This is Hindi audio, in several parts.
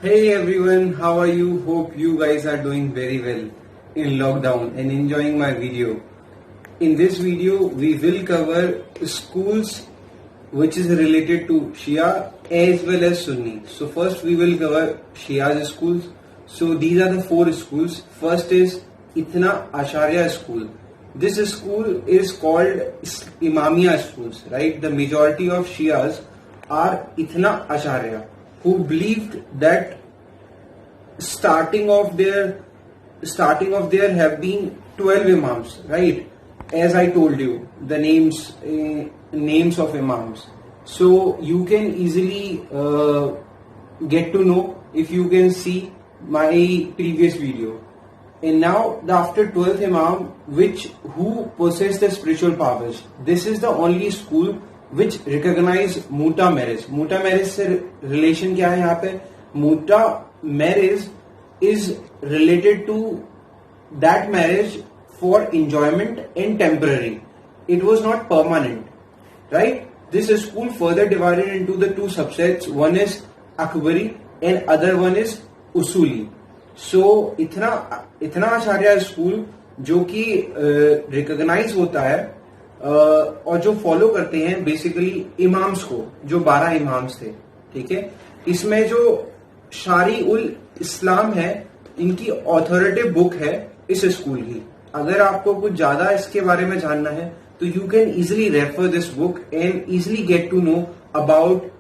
Hey everyone, how are you? Hope you guys are doing very well in lockdown and enjoying my video. In this video, we will cover schools which is related to Shia as well as Sunni. So first we will cover Shia's schools. So these are the four schools. First is Itnna Asharia school. This school is called Imamiya schools, right? The majority of Shias are Itnna Asharia, who believed that starting of there have been 12 imams, right? As I told you, the names of imams. So you can easily get to know if you can see my previous video. And now after 12th imam, who possess the spiritual powers. This is the only school which recognize muta marriage. Muta marriage से relation क्या है यहाँ पे? Muta marriage is related to that marriage for enjoyment and temporary. It was not permanent, right? This school further divided into the two subsets. One is Akbari and other one is Usuli. So इतना आचार्य स्कूल जो कि रिकॉग्नाइज होता है और जो फॉलो करते हैं बेसिकली इमाम्स को, जो 12 इमाम्स थे, ठीक है। इसमें जो शारी उल इस्लाम है, इनकी ऑथोरिटिव बुक है इस स्कूल की। अगर आपको कुछ ज्यादा इसके बारे में जानना है तो you can easily refer this book and easily get to know about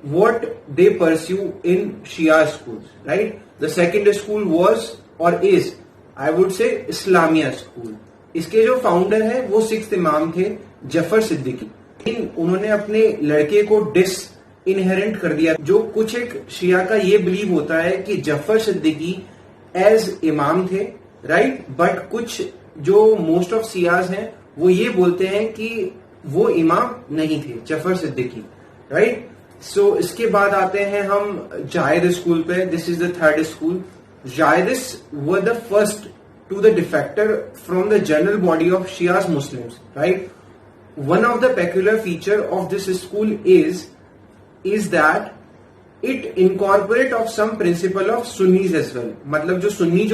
what they pursue in Shia schools, right? The second school was or is, I would say, Islamia school. इसके जो फाउंडर है वो 6th इमाम थे, जफर सिद्दीकी। उन्होंने अपने लड़के को इनहेरेंट कर दिया। जो कुछ एक शिया का ये बिलीव होता है कि जफर सिद्दीकी एज इमाम थे, राइट? बट कुछ जो मोस्ट ऑफ शियाज हैं वो ये बोलते हैं कि वो इमाम नहीं थे, जफर सिद्दीकी, राइट? सो इसके बाद आते हैं हम जायद स्कूल पे। This is the third school. Zaydis were the first to the defector from the general body of Shias Muslims, right? One of the peculiar feature of this school is that it incorporate of some principle of Sunnis as well. मतलब जो सुन्नी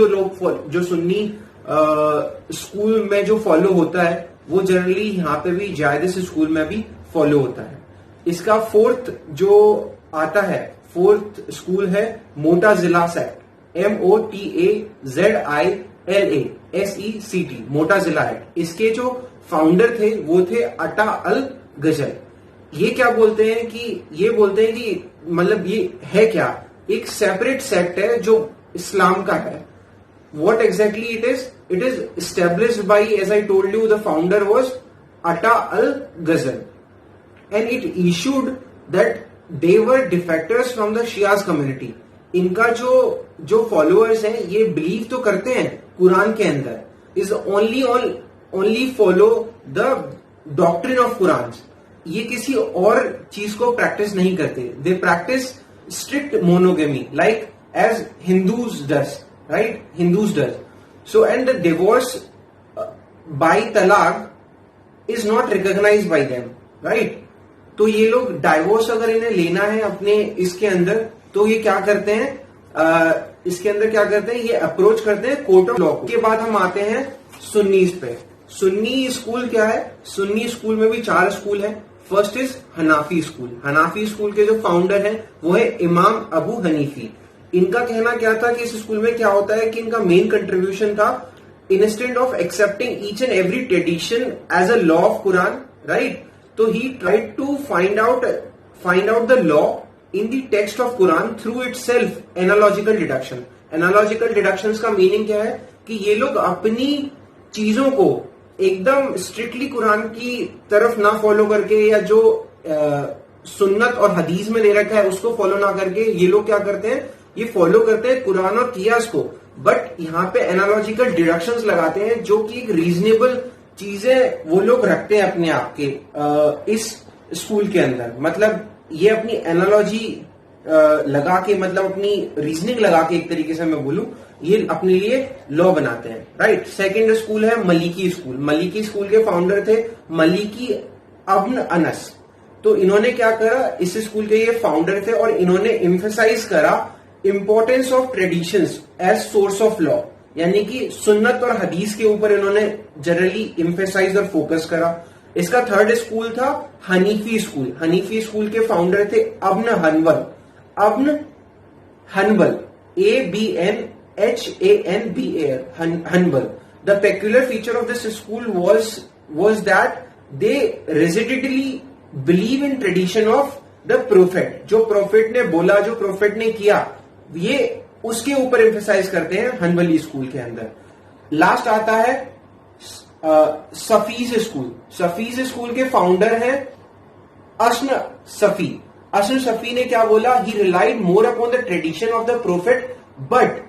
स्कूल में जो फॉलो होता है वो जनरली यहाँ पे भी जायदिस स्कूल में भी फॉलो होता है। इसका फोर्थ जो आता है, फोर्थ स्कूल है मोटाजिला सेक्ट, MOTAZILASECT, मोटाजिला एक्ट। इसके जो फाउंडर थे वो थे अटा अल गजल। ये क्या बोलते हैं कि मतलब ये है क्या, एक सेपरेट सेक्ट है जो इस्लाम का है। What exactly it is? It is established by, as I told you, the founder was Ata al-Ghazal, and it issued that they were defectors from the Shias community. इनका जो फॉलोअर्स हैं ये बिलीव तो करते हैं कुरान के अंदर, is only follow the doctrine of Quran. ये किसी और चीज को प्रैक्टिस नहीं करते। They practice strict monogamy like as Hindus does, right? Hindus does. So and the divorce by talaq is not recognised by them, right? तो ये लोग डाइवोर्स अगर इन्हें लेना है अपने इसके अंदर तो ये क्या करते हैं, इसके अंदर क्या करते हैं, ये अप्रोच करते हैं कोर्ट ऑफ लॉ। के बाद हम आते हैं सुन्नीस पे। सुन्नी स्कूल क्या है? सुन्नी स्कूल में भी 4 स्कूल है। First is Hanafi school. Hanafi school के जो फाउंडर हैं वो है इमाम अबू हनीफी। इनका कहना क्या था कि इस स्कूल में क्या होता है कि इनका मेन कंट्रीब्यूशन था, instead of accepting each and every tradition as a law of Quran, right? तो he tried to find out the law in the text of Quran through itself analogical deduction. Analogical deduction का मीनिंग क्या है कि ये लोग अपनी चीजों को एकदम स्ट्रिक्टली कुरान की तरफ ना फॉलो करके, या जो सुन्नत और हदीस में दे रखा है उसको फॉलो ना करके, ये लोग क्या करते हैं, ये फॉलो करते हैं कुरान और कियास को, बट यहाँ पे एनालॉजिकल डिडक्शंस लगाते हैं जो कि एक रीजनेबल चीजें वो लोग रखते हैं अपने आप के इस स्कूल के अंदर। मतलब ये अपनी एनालॉजी लगा के, मतलब अपनी रीजनिंग लगा के, एक तरीके से मैं बोलूं, ये अपने लिए लॉ बनाते हैं, राइट? सेकंड स्कूल है मलिकी स्कूल। मलिकी स्कूल के फाउंडर थे मलिकी अब्न अनस। तो इन्होंने क्या करा, इस स्कूल के ये फाउंडर थे और इन्होंने एम्फेसाइज करा importance of traditions as source of law, यानी कि सुन्नत और हदीस के ऊपर इन्होंने जनरली एम्फेसाइज और फोकस करा। इसका थर्ड स्कूल था हनीफी स्कूल। हनीफी स्कूल के फाउंडर थे अब्न Hanbal. अब्न Hanbal, ABNHANBAL, Hanbal. The peculiar feature of this school was that they residently believe in tradition of the prophet. जो prophet ने बोला, जो prophet ने किया, ये उसके ऊपर एम्फेसाइज करते हैं हनबली स्कूल के अंदर। लास्ट आता है सफीज स्कूल। सफीज स्कूल के फाउंडर हैं असन सफी। असन सफी ने क्या बोला? He relied more upon the tradition of the prophet, but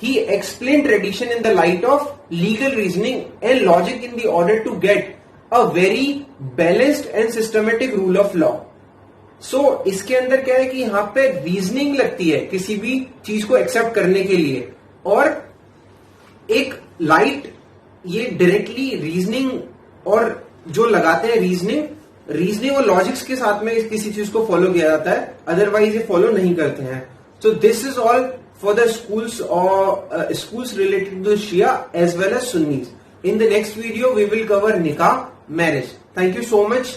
he explained tradition in the light of legal reasoning and logic in the order to get a very balanced and systematic rule of law. So इसके अंदर क्या है कि यहां पे रीजनिंग लगती है किसी भी चीज को एक्सेप्ट करने के लिए, और एक लाइट ये डायरेक्टली रीजनिंग और जो लगाते हैं रीजनिंग और लॉजिक्स के साथ में किसी चीज को फॉलो किया जाता है, अदरवाइज ये फॉलो नहीं करते हैं। So this is all for the schools related to Shia as well as Sunnis. In the next video, we will cover Nikah, marriage. Thank you so much.